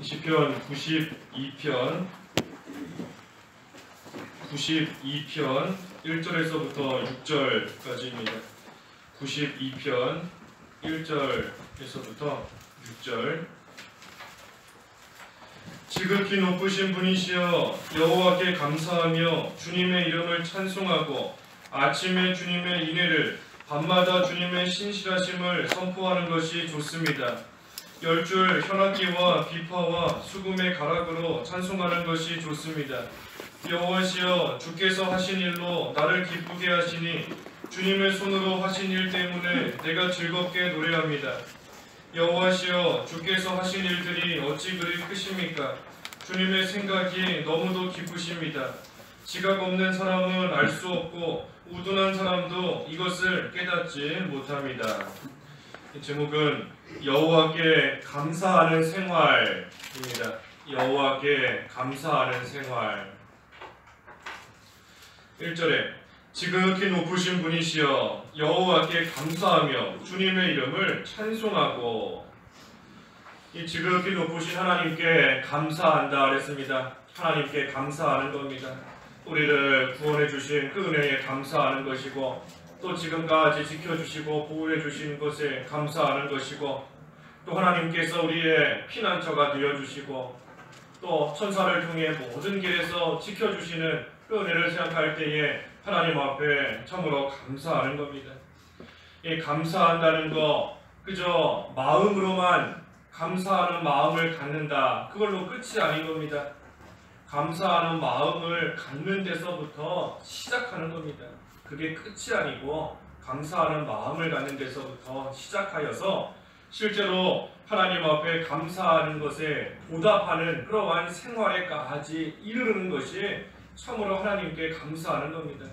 시편 92편 1절에서부터 6절까지입니다. 92편 1절에서부터 6절. 지극히 높으신 분이시여 여호와께 감사하며 주님의 이름을 찬송하고 아침에 주님의 인애를 밤마다 주님의 신실하심을 선포하는 것이 좋습니다. 열줄 현악기와 비파와 수금의 가락으로 찬송하는 것이 좋습니다. 여호와시여 주께서 하신 일로 나를 기쁘게 하시니 주님의 손으로 하신 일 때문에 내가 즐겁게 노래합니다. 여호와시여 주께서 하신 일들이 어찌 그리 크십니까? 주님의 생각이 너무도 기쁘십니다. 지각 없는 사람은 알 수 없고 우둔한 사람도 이것을 깨닫지 못합니다. 이 제목은 여호와께 감사하는 생활입니다. 여호와께 감사하는 생활. 1절에 지극히 높으신 분이시여 여호와께 감사하며 주님의 이름을 찬송하고. 이 지극히 높으신 하나님께 감사한다 그랬습니다. 하나님께 감사하는 겁니다. 우리를 구원해 주신 그 은혜에 감사하는 것이고, 또 지금까지 지켜주시고 보호해 주신 것에 감사하는 것이고, 또 하나님께서 우리의 피난처가 되어주시고, 또 천사를 통해 모든 길에서 지켜주시는 그 은혜를 생각할 때에 하나님 앞에 참으로 감사하는 겁니다. 이 감사한다는 거 그저 마음으로만 감사하는 마음을 갖는다, 그걸로 끝이 아닌 겁니다. 감사하는 마음을 갖는 데서부터 시작하는 겁니다. 그게 끝이 아니고 감사하는 마음을 갖는 데서부터 시작하여서 실제로 하나님 앞에 감사하는 것에 보답하는 그러한 생활에까지 이르는 것이 참으로 하나님께 감사하는 겁니다.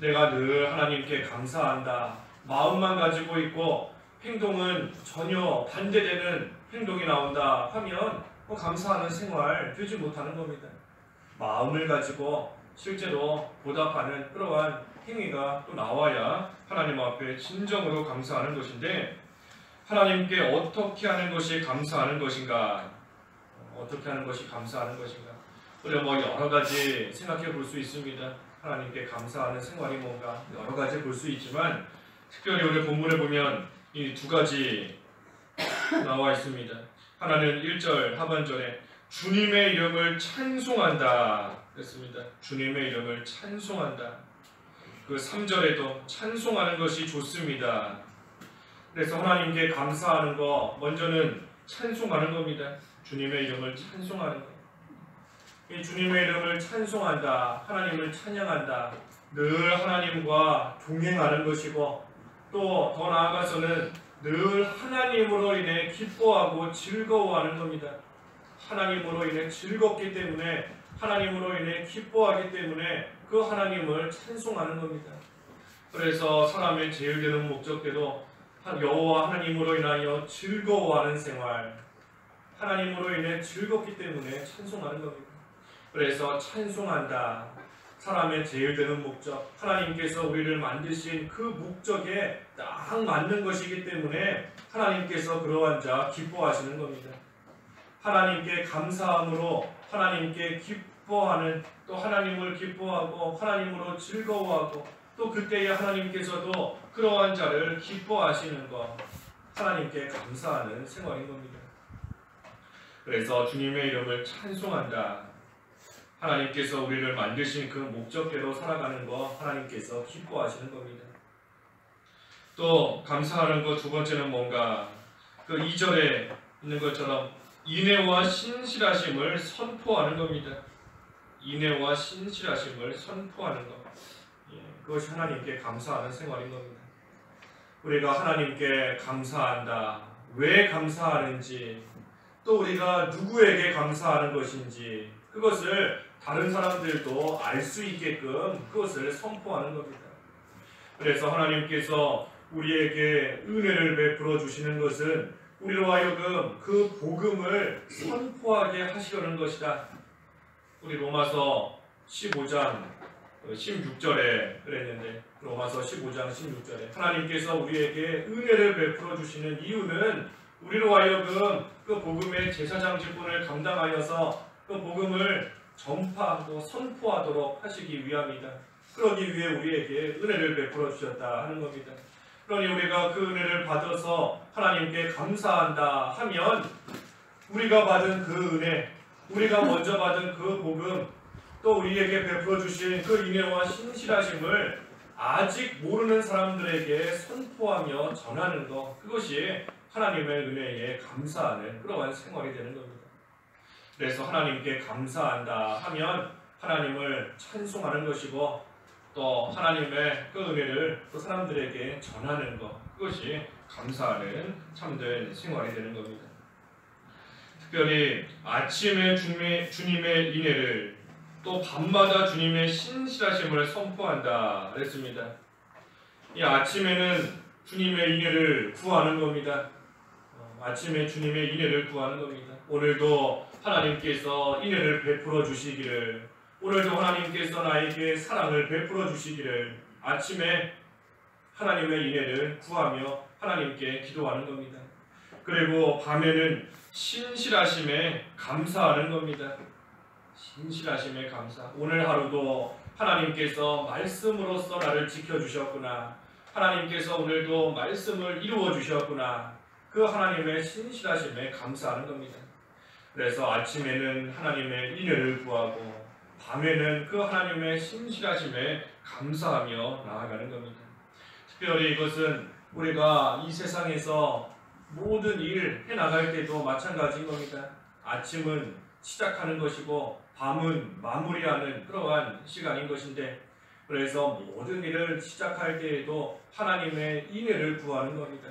내가 늘 하나님께 감사한다 마음만 가지고 있고 행동은 전혀 반대되는 행동이 나온다 하면 감사하는 생활 되지 못하는 겁니다. 마음을 가지고 실제로 보답하는 그러한 행위가 또 나와야 하나님 앞에 진정으로 감사하는 것인데, 하나님께 어떻게 하는 것이 감사하는 것인가? 어떻게 하는 것이 감사하는 것인가? 우리가 여러 가지 생각해 볼 수 있습니다. 하나님께 감사하는 생활이 뭔가 여러 가지 볼 수 있지만, 특별히 오늘 본문에 보면 이 두 가지 나와 있습니다. 하나는 1절 하반절에 주님의 이름을 찬송한다 그랬습니다. 주님의 이름을 찬송한다. 그 3절에도 찬송하는 것이 좋습니다. 그래서 하나님께 감사하는 거 먼저는 찬송하는 겁니다. 주님의 이름을 찬송하는 것. 이 주님의 이름을 찬송한다, 하나님을 찬양한다, 늘 하나님과 동행하는 것이고, 또 더 나아가서는 늘 하나님으로 인해 기뻐하고 즐거워하는 겁니다. 하나님으로 인해 즐겁기 때문에, 하나님으로 인해 기뻐하기 때문에 그 하나님을 찬송하는 겁니다. 그래서 사람의 제일 되는 목적대로 여호와 하나님으로 인하여 즐거워하는 생활, 하나님으로 인해 즐겁기 때문에 찬송하는 겁니다. 그래서 찬송한다. 사람의 제일 되는 목적, 하나님께서 우리를 만드신 그 목적에 딱 맞는 것이기 때문에 하나님께서 그러한 자 기뻐하시는 겁니다. 하나님께 감사함으로 하나님께 기뻐하는, 또 하나님을 기뻐하고 하나님으로 즐거워하고, 또 그때에 하나님께서도 그러한 자를 기뻐하시는 것, 하나님께 감사하는 생활인 겁니다. 그래서 주님의 이름을 찬송한다. 하나님께서 우리를 만드신 그 목적대로 살아가는 거 하나님께서 기뻐하시는 겁니다. 또 감사하는 것 두 번째는 뭔가, 그 2절에 있는 것처럼 인애와 신실하심을 선포하는 겁니다. 인애와 신실하심을 선포하는 것, 그것이 하나님께 감사하는 생활인 겁니다. 우리가 하나님께 감사한다, 왜 감사하는지, 또 우리가 누구에게 감사하는 것인지, 그것을 다른 사람들도 알 수 있게끔 그것을 선포하는 겁니다. 그래서 하나님께서 우리에게 은혜를 베풀어 주시는 것은 우리로 하여금 그 복음을 선포하게 하시려는 것이다. 우리 로마서 15장 16절에 그랬는데, 로마서 15장 16절에 하나님께서 우리에게 은혜를 베풀어 주시는 이유는 우리로 하여금 그 복음의 제사장 직분을 감당하여서 그 복음을 전파하고 선포하도록 하시기 위함이다. 그러기 위해 우리에게 은혜를 베풀어 주셨다 하는 겁니다. 그러니 우리가 그 은혜를 받아서 하나님께 감사한다 하면 우리가 받은 그 은혜, 우리가 먼저 받은 그 복음, 또 우리에게 베풀어 주신 그 인애와 신실하심을 아직 모르는 사람들에게 선포하며 전하는 것, 그것이 하나님의 은혜에 감사하는 그러한 생활이 되는 겁니다. 그래서 하나님께 감사한다 하면 하나님을 찬송하는 것이고 또 하나님의 그 은혜를 또 사람들에게 전하는 것, 그것이 감사하는 참된 생활이 되는 겁니다. 특별히 아침에 주님의 인애를 또 밤마다 주님의 신실하심을 선포한다 그랬습니다. 이 아침에는 주님의 인애를 구하는 겁니다. 아침에 주님의 인애를 구하는 겁니다. 오늘도 하나님께서 인애를 베풀어 주시기를, 오늘도 하나님께서 나에게 사랑을 베풀어 주시기를 아침에 하나님의 인애를 구하며 하나님께 기도하는 겁니다. 그리고 밤에는 신실하심에 감사하는 겁니다. 신실하심에 감사. 오늘 하루도 하나님께서 말씀으로써 나를 지켜주셨구나. 하나님께서 오늘도 말씀을 이루어 주셨구나. 그 하나님의 신실하심에 감사하는 겁니다. 그래서 아침에는 하나님의 인애를 구하고 밤에는 그 하나님의 신실하심에 감사하며 나아가는 겁니다. 특별히 이것은 우리가 이 세상에서 모든 일 해나갈 때도 마찬가지인 겁니다. 아침은 시작하는 것이고 밤은 마무리하는 그러한 시간인 것인데, 그래서 모든 일을 시작할 때에도 하나님의 인애를 구하는 겁니다.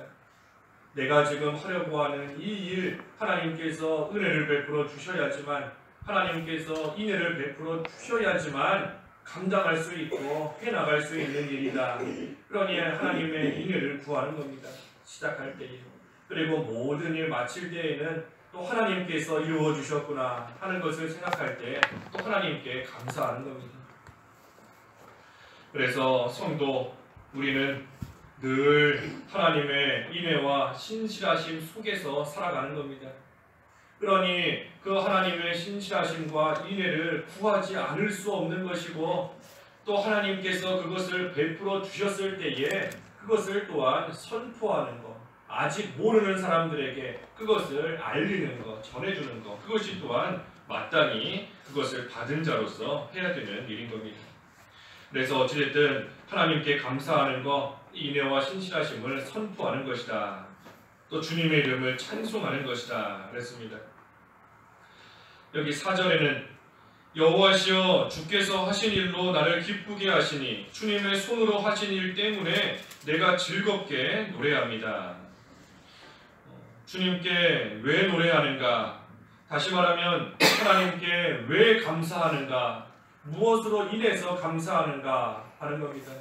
내가 지금 하려고 하는 이 일 하나님께서 은혜를 베풀어 주셔야지만, 하나님께서 인애를 베풀어 주셔야지만 감당할 수 있고 해나갈 수 있는 일이다. 그러니 하나님의 인애를 구하는 겁니다. 시작할 때에. 그리고 모든 일 마칠 때에는 또 하나님께서 이루어 주셨구나 하는 것을 생각할 때 또 하나님께 감사하는 겁니다. 그래서 성도, 우리는 늘 하나님의 인애와 신실하심 속에서 살아가는 겁니다. 그러니 그 하나님의 신실하심과 인애를 구하지 않을 수 없는 것이고, 또 하나님께서 그것을 베풀어 주셨을 때에 그것을 또한 선포하는 것, 아직 모르는 사람들에게 그것을 알리는 것, 전해주는 것, 그것이 또한 마땅히 그것을 받은 자로서 해야 되는 일인 겁니다. 그래서 어찌됐든 하나님께 감사하는 것, 인애와 신실하심을 선포하는 것이다. 또 주님의 이름을 찬송하는 것이다 그랬습니다. 여기 4절에는 여호와시여 주께서 하신 일로 나를 기쁘게 하시니 주님의 손으로 하신 일 때문에 내가 즐겁게 노래합니다. 주님께 왜 노래하는가? 다시 말하면 하나님께 왜 감사하는가? 무엇으로 인해서 감사하는가 하는 겁니다.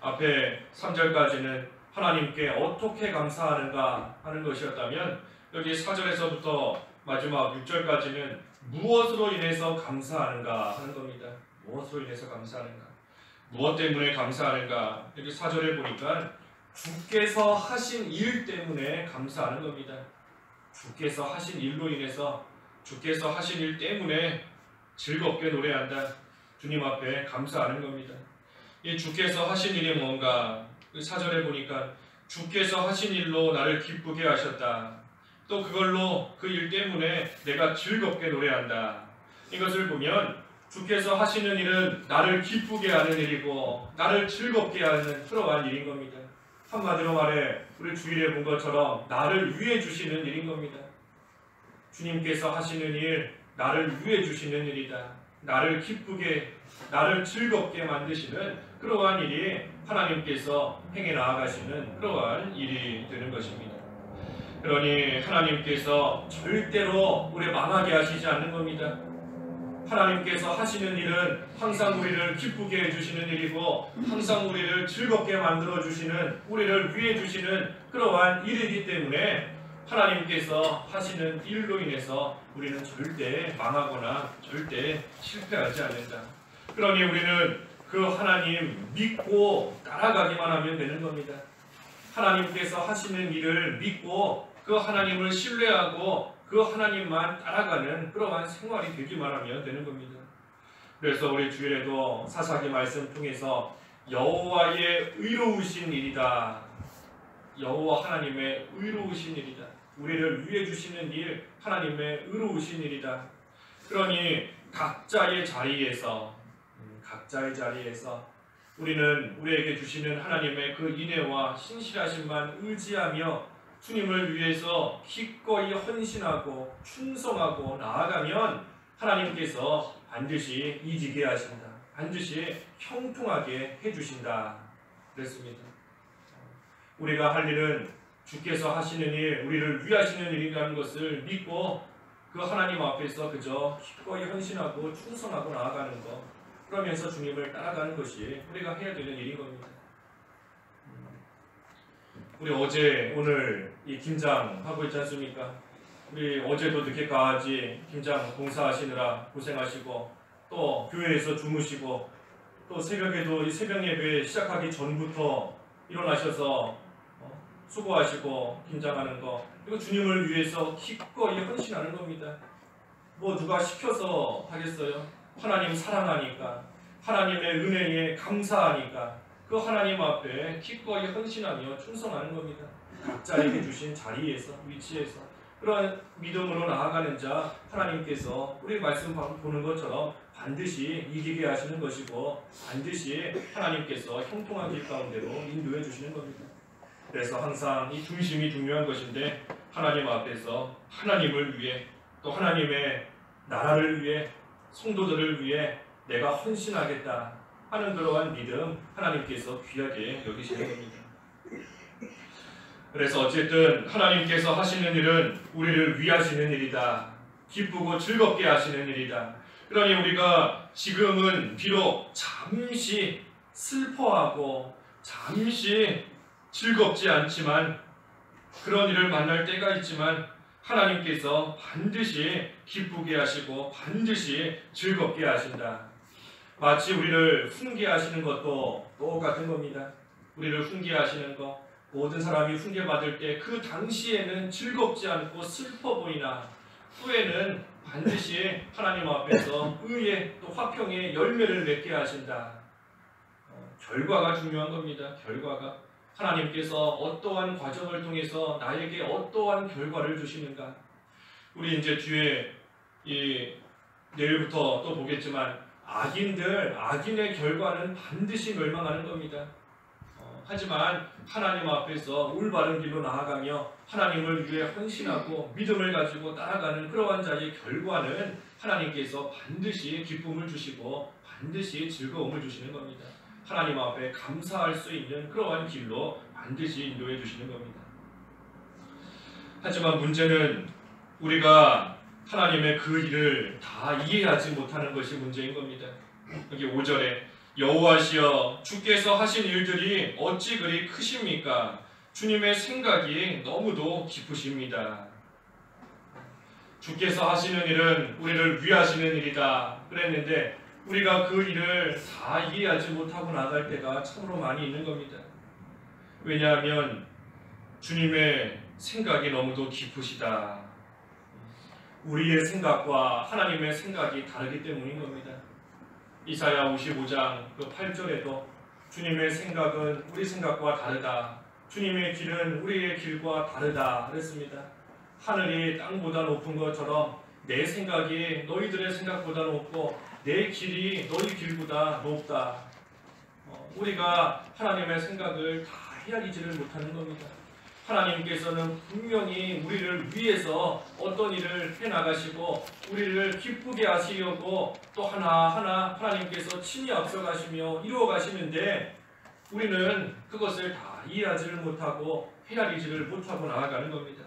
앞에 3절까지는 하나님께 어떻게 감사하는가 하는 것이었다면, 여기 4절에서부터 마지막 6절까지는 무엇으로 인해서 감사하는가 하는 겁니다. 무엇으로 인해서 감사하는가? 무엇 때문에 감사하는가? 여기 4절에 보니까 주께서 하신 일 때문에 감사하는 겁니다. 주께서 하신 일로 인해서, 주께서 하신 일 때문에 즐겁게 노래한다. 주님 앞에 감사하는 겁니다. 이 주께서 하신 일이 뭔가? 4절에 보니까 주께서 하신 일로 나를 기쁘게 하셨다. 또 그걸로 그 일 때문에 내가 즐겁게 노래한다. 이것을 보면 주께서 하시는 일은 나를 기쁘게 하는 일이고 나를 즐겁게 하는 그러한 일인 겁니다. 한마디로 말해 우리 주일에 본 것처럼 나를 위해 주시는 일인 겁니다. 주님께서 하시는 일, 나를 위해 주시는 일이다. 나를 기쁘게, 나를 즐겁게 만드시는 그러한 일이 하나님께서 행해 나아가시는 그러한 일이 되는 것입니다. 그러니 하나님께서 절대로 우리 망하게 하시지 않는 겁니다. 하나님께서 하시는 일은 항상 우리를 기쁘게 해주시는 일이고 항상 우리를 즐겁게 만들어주시는, 우리를 위해 주시는 그러한 일이기 때문에 하나님께서 하시는 일로 인해서 우리는 절대 망하거나 절대 실패하지 않는다. 그러니 우리는 그 하나님 믿고 따라가기만 하면 되는 겁니다. 하나님께서 하시는 일을 믿고 그 그 하나님을 신뢰하고 그 하나님만 따라가는 그러한 생활이 되기만 하면 되는 겁니다. 그래서 우리 주일에도 사사기 말씀 통해서 여호와의 의로우신 일이다. 여호와 하나님의 의로우신 일이다. 우리를 위해 주시는 일, 하나님의 의로우신 일이다. 그러니 각자의 자리에서 우리는 우리에게 주시는 하나님의 그 인애와 신실하심만 의지하며 주님을 위해서 기꺼이 헌신하고 충성하고 나아가면 하나님께서 반드시 이기게 하신다. 반드시 형통하게 해주신다. 그랬습니다. 우리가 할 일은 주께서 하시는 일, 우리를 위하시는 일이라는 것을 믿고 그 하나님 앞에서 그저 기꺼이 헌신하고 충성하고 나아가는 것, 그러면서 주님을 따라가는 것이 우리가 해야 되는 일인 겁니다. 우리 어제 오늘 이 김장하고 있지 않습니까? 우리 어제도 늦게까지 김장 봉사하시느라 고생하시고 또 교회에서 주무시고 또 새벽에도 이 새벽 예배 시작하기 전부터 일어나셔서 수고하시고 김장하는 거, 이거 주님을 위해서 기꺼이 헌신하는 겁니다. 뭐 누가 시켜서 하겠어요? 하나님 사랑하니까, 하나님의 은혜에 감사하니까 그 하나님 앞에 기꺼이 헌신하며 충성하는 겁니다. 각자에게 주신 자리에서, 위치에서 그런 믿음으로 나아가는 자 하나님께서 우리 말씀 보는 것처럼 반드시 이기게 하시는 것이고 반드시 하나님께서 형통한 길 가운데로 인도해 주시는 겁니다. 그래서 항상 이 중심이 중요한 것인데, 하나님 앞에서 하나님을 위해 또 하나님의 나라를 위해 성도들을 위해 내가 헌신하겠다 하는 그러한 믿음 하나님께서 귀하게 여기시는 겁니다. 그래서 어쨌든 하나님께서 하시는 일은 우리를 위하시는 일이다. 기쁘고 즐겁게 하시는 일이다. 그러니 우리가 지금은 비록 잠시 슬퍼하고 잠시 즐겁지 않지만 그런 일을 만날 때가 있지만 하나님께서 반드시 기쁘게 하시고 반드시 즐겁게 하신다. 마치 우리를 훈계하시는 것도 똑같은 겁니다. 우리를 훈계하시는 것, 모든 사람이 훈계받을 때 그 당시에는 즐겁지 않고 슬퍼 보이나 후에는 반드시 하나님 앞에서 의의 또 화평의 열매를 맺게 하신다. 결과가 중요한 겁니다. 결과가. 하나님께서 어떠한 과정을 통해서 나에게 어떠한 결과를 주시는가. 우리 이제 뒤에 내일부터 또 보겠지만 악인의 결과는 반드시 멸망하는 겁니다. 하지만 하나님 앞에서 올바른 길로 나아가며 하나님을 위해 헌신하고 믿음을 가지고 따라가는 그러한 자의 결과는 하나님께서 반드시 기쁨을 주시고 반드시 즐거움을 주시는 겁니다. 하나님 앞에 감사할 수 있는 그러한 길로 반드시 인도해 주시는 겁니다. 하지만 문제는 우리가 하나님의 그 일을 다 이해하지 못하는 것이 문제인 겁니다. 여기 5절에 여호와시여 주께서 하신 일들이 어찌 그리 크십니까? 주님의 생각이 너무도 깊으십니다. 주께서 하시는 일은 우리를 위하시는 일이다 그랬는데 우리가 그 일을 다 이해하지 못하고 나갈 때가 참으로 많이 있는 겁니다. 왜냐하면 주님의 생각이 너무도 깊으시다. 우리의 생각과 하나님의 생각이 다르기 때문인 겁니다. 이사야 55장 그 8절에도 주님의 생각은 우리 생각과 다르다. 주님의 길은 우리의 길과 다르다 그랬습니다. 하늘이 땅보다 높은 것처럼 내 생각이 너희들의 생각보다 높고 내 길이 너희 길보다 높다. 우리가 하나님의 생각을 다 헤아리지를 못하는 겁니다. 하나님께서는 분명히 우리를 위해서 어떤 일을 해나가시고 우리를 기쁘게 하시려고 또 하나하나 하나님께서 친히 앞서가시며 이루어가시는데 우리는 그것을 다 이해하지를 못하고 헤아리지를 못하고 나아가는 겁니다.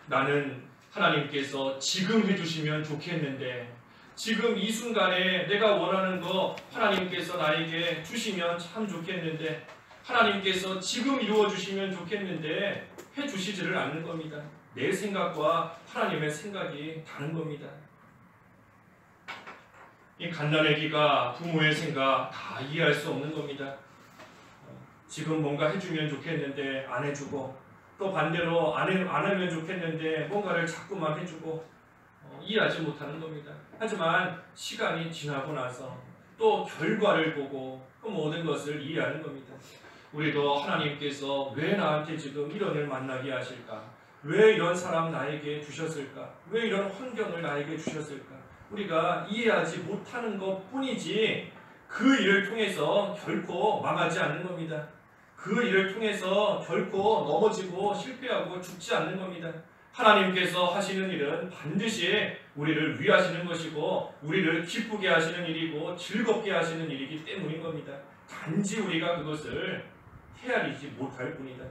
나는 하나님께서 지금 해주시면 좋겠는데 지금 이 순간에 내가 원하는 거 하나님께서 나에게 주시면 참 좋겠는데 하나님께서 지금 이루어주시면 좋겠는데 해주시지를 않는 겁니다. 내 생각과 하나님의 생각이 다른 겁니다. 이 갓난아기가 부모의 생각 다 이해할 수 없는 겁니다. 지금 뭔가 해주면 좋겠는데 안 해주고 또 반대로 안 하면 좋겠는데 뭔가를 자꾸만 해주고 이해하지 못하는 겁니다. 하지만 시간이 지나고 나서 또 결과를 보고 그 모든 것을 이해하는 겁니다. 우리도 하나님께서 왜 나한테 지금 이런 일 만나게 하실까? 왜 이런 사람 나에게 주셨을까? 왜 이런 환경을 나에게 주셨을까? 우리가 이해하지 못하는 것 뿐이지 그 일을 통해서 결코 망하지 않는 겁니다. 그 일을 통해서 결코 넘어지고 실패하고 죽지 않는 겁니다. 하나님께서 하시는 일은 반드시 우리를 위하시는 것이고 우리를 기쁘게 하시는 일이고 즐겁게 하시는 일이기 때문인 겁니다. 단지 우리가 그것을 헤아리지 못할 뿐이다.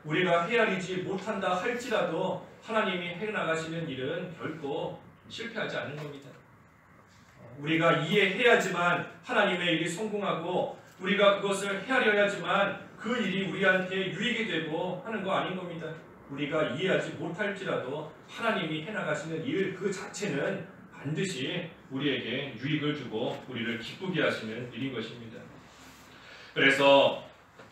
우리가 헤아리지 못한다 할지라도 하나님이 해나가시는 일은 결코 실패하지 않는 겁니다. 우리가 이해해야지만 하나님의 일이 성공하고 우리가 그것을 헤아려야지만 그 일이 우리한테 유익이 되고 하는 거 아닌 겁니다. 우리가 이해하지 못할지라도 하나님이 해나가시는 일 그 자체는 반드시 우리에게 유익을 주고 우리를 기쁘게 하시는 일인 것입니다. 그래서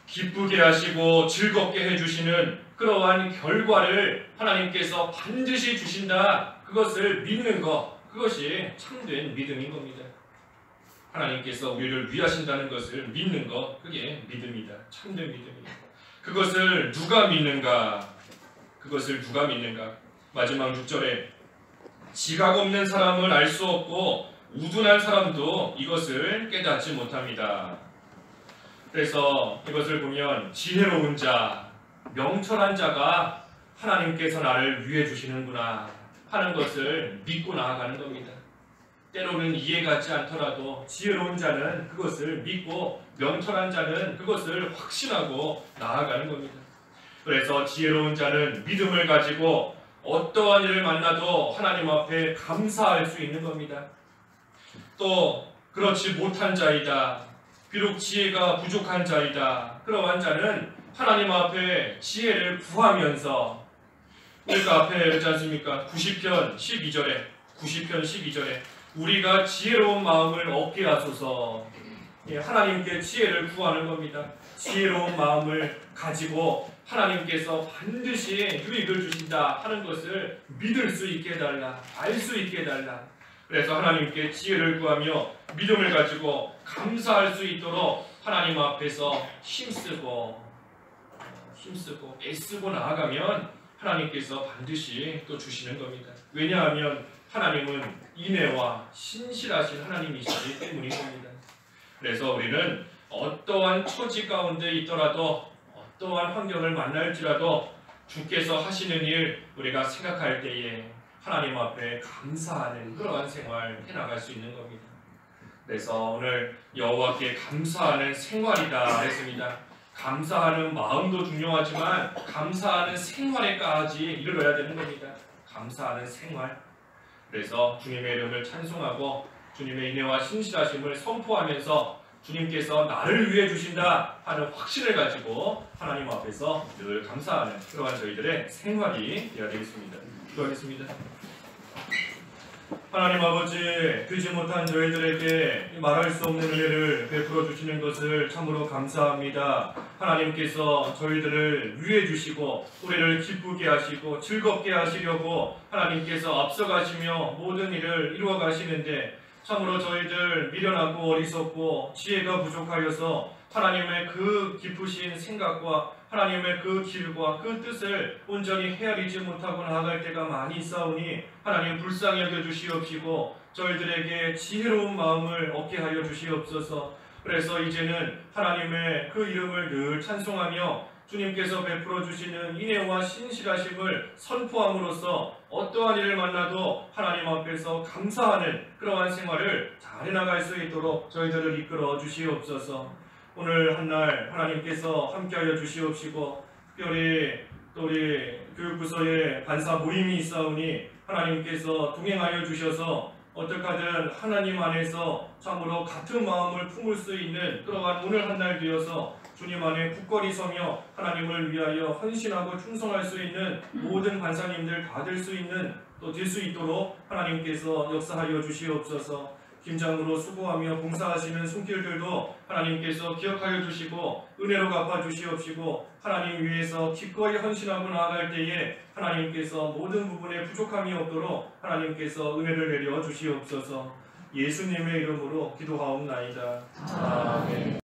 기쁘게 하시고 즐겁게 해주시는 그러한 결과를 하나님께서 반드시 주신다. 그것을 믿는 것, 그것이 참된 믿음인 겁니다. 하나님께서 우리를 위하신다는 것을 믿는 것, 그게 믿음이다. 참된 믿음이다. 그것을 누가 믿는가? 그것을 누가 믿는가? 마지막 6절에 지각 없는 사람을 알 수 없고 우둔한 사람도 이것을 깨닫지 못합니다. 그래서 이것을 보면 지혜로운 자, 명철한 자가 하나님께서 나를 위해 주시는구나 하는 것을 믿고 나아가는 겁니다. 때로는 이해가지 않더라도 지혜로운 자는 그것을 믿고 명철한 자는 그것을 확신하고 나아가는 겁니다. 그래서 지혜로운 자는 믿음을 가지고 어떠한 일을 만나도 하나님 앞에 감사할 수 있는 겁니다. 또 그렇지 못한 자이다. 비록 지혜가 부족한 자이다. 그러한 자는 하나님 앞에 지혜를 구하면서 그러니까 앞에 그렇지 않습니까? 90편 12절에 우리가 지혜로운 마음을 얻게 하소서. 하나님께 지혜를 구하는 겁니다. 지혜로운 마음을 가지고 하나님께서 반드시 유익을 주신다 하는 것을 믿을 수 있게 해달라. 알 수 있게 해달라. 그래서 하나님께 지혜를 구하며 믿음을 가지고 감사할 수 있도록 하나님 앞에서 힘쓰고 애쓰고 나아가면 하나님께서 반드시 또 주시는 겁니다. 왜냐하면 하나님은 인애와 신실하신 하나님이시기 때문인 겁니다. 그래서 우리는 어떠한 처지 가운데 있더라도 어떠한 환경을 만날지라도 주께서 하시는 일 우리가 생각할 때에 하나님 앞에 감사하는 그러한 생활 해나갈 수 있는 겁니다. 그래서 오늘 여호와께 감사하는 생활이다 했습니다. 감사하는 마음도 중요하지만 감사하는 생활에까지 이르러야 되는 겁니다. 감사하는 생활. 그래서 주님의 이름을 찬송하고 주님의 인애와 신실하심을 선포하면서 주님께서 나를 위해 주신다 하는 확신을 가지고 하나님 앞에서 늘 감사하는 그러한 저희들의 생활이 되어야 되겠습니다. 기도하겠습니다. 하나님 아버지, 되지 못한 저희들에게 말할 수 없는 은혜를 베풀어 주시는 것을 참으로 감사합니다. 하나님께서 저희들을 위해 주시고 우리를 기쁘게 하시고 즐겁게 하시려고 하나님께서 앞서가시며 모든 일을 이루어 가시는데 참으로 저희들 미련하고 어리석고 지혜가 부족하여서 하나님의 그 깊으신 생각과 하나님의 그 길과 그 뜻을 온전히 헤아리지 못하고 나아갈 때가 많이 있사오니 하나님 불쌍히 여겨주시옵시고 저희들에게 지혜로운 마음을 얻게 하여 주시옵소서. 그래서 이제는 하나님의 그 이름을 늘 찬송하며 주님께서 베풀어 주시는 인애와 신실하심을 선포함으로써 어떠한 일을 만나도 하나님 앞에서 감사하는 그러한 생활을 잘 해나갈 수 있도록 저희들을 이끌어 주시옵소서. 오늘 한날 하나님께서 함께하여 주시옵시고 특별히 또 우리 교육부서에 반사 모임이 있사오니 하나님께서 동행하여 주셔서 어떻게 하든 하나님 안에서 참으로 같은 마음을 품을 수 있는 그러한 오늘 한날 되어서 주님 안에 굳건히 서며 하나님을 위하여 헌신하고 충성할 수 있는 모든 반사님들 다 될 수 있는 또 될 수 있도록 하나님께서 역사하여 주시옵소서. 김장으로 수고하며 봉사하시는 손길들도 하나님께서 기억하여 주시고 은혜로 갚아 주시옵시고 하나님 위해서 기꺼이 헌신하고 나아갈 때에 하나님께서 모든 부분에 부족함이 없도록 하나님께서 은혜를 내려 주시옵소서. 예수님의 이름으로 기도하옵나이다. 아멘.